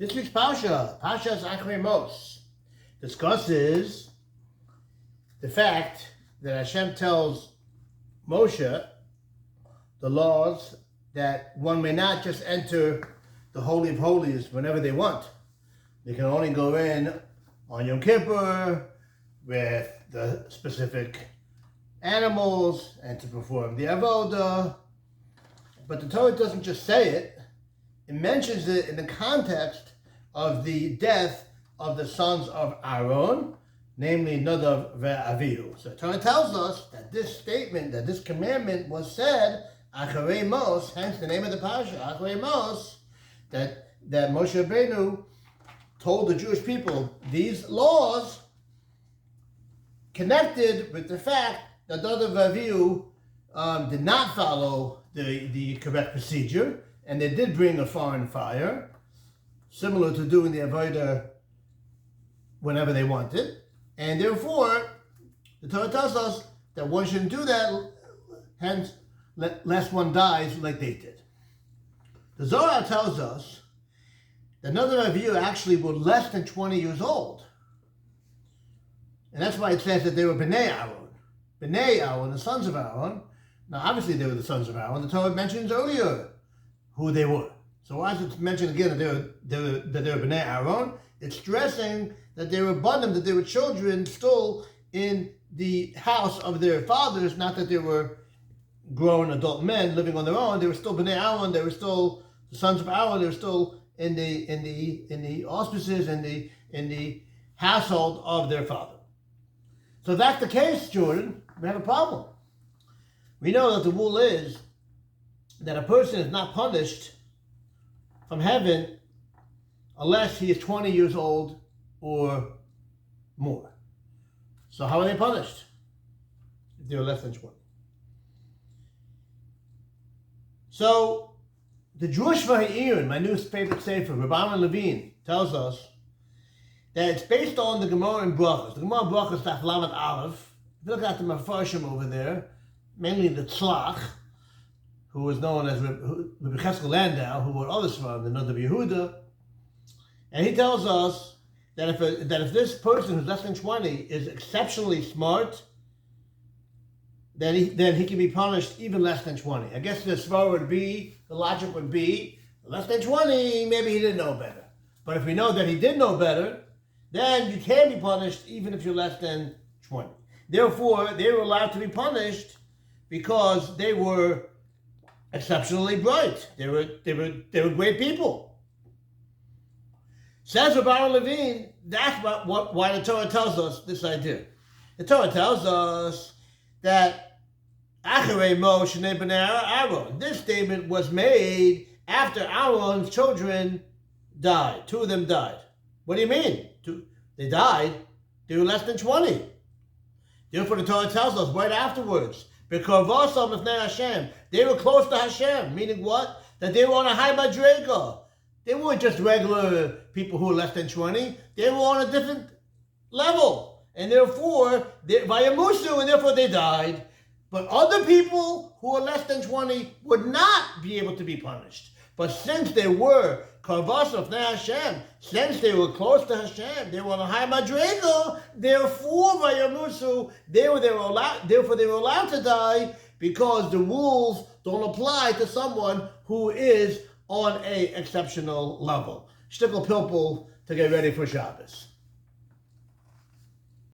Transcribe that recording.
This week's Parshas Acharei, discusses the fact that Hashem tells Moshe the laws that one may not just enter the Holy of Holies whenever they want. They can only go in on Yom Kippur with the specific animals and to perform the avodah. But the Torah doesn't just say it. It mentions it in the context of the death of the sons of Aaron, namely Nadav ve'Avihu. So the Torah tells us that this statement, that this commandment was said, Acharei Mos, hence the name of the Parsha, Acharei Mos, that Moshe Rabbeinu told the Jewish people these laws connected with the fact that Nadav ve'Avihu did not follow the correct procedure, and they did bring a foreign fire, similar to doing the avodah whenever they wanted. And therefore, the Torah tells us that one shouldn't do that, hence, lest one dies like they did. The Zohar tells us that Nadav and Avihu actually were less than 20 years old. And that's why it says that they were Bnei Aaron. Bnei Aaron, the sons of Aaron. Now, obviously they were the sons of Aaron. The Torah mentions earlier who they were. So why is it mentioned again that they were Bnei Aaron? It's stressing that they were banim, that they were children still in the house of their fathers, not that they were grown adult men living on their own. They were still Bnei Aaron. They were still the sons of Aaron. They were still in the auspices in the household of their father. So if that's the case, Jordan, we have a problem. We know that the rule is that a person is not punished from heaven unless he is 20 years old or more. So how are they punished if they're less than 20? So the Jewish Vahiyun, my new favorite sefer, Rabbi Levine, tells us that it's based on the Gemara in Brachos. The Gemara in Brachos, Daf Lamed Aleph. If you look at the Mefarshim over there, mainly the Tzlach, who was known as Rabbi Cheskel Landau, who wrote other Svarim, the Nadav Yehuda, and he tells us that if this person who's less than 20 is exceptionally smart, then he can be punished even less than 20. I guess the logic would be, less than 20, maybe he didn't know better. But if we know that he did know better, then you can be punished even if you're less than 20. Therefore, they were allowed to be punished because they were exceptionally bright. They were great people. Says Rabbi Levine, that's why the Torah tells us this idea. The Torah tells us that Acharei Mos Shnei Bnei Aaron. This statement was made after Aaron's children died. Two of them died. What do you mean? They died. They were less than 20. Therefore, the Torah tells us right afterwards, because Hashem, they were close to Hashem, meaning what? That they were on a high madrega. They weren't just regular people who were less than 20. They were on a different level. And therefore, and therefore they died. But other people who were less than 20 would not be able to be punished. But since they were Karvas of Hashem, since they were close to Hashem, they were on a high madrega, therefore Vayamusu, therefore they were allowed to die, because the rules don't apply to someone who is on a exceptional level. Shtickle pilpul to get ready for Shabbos.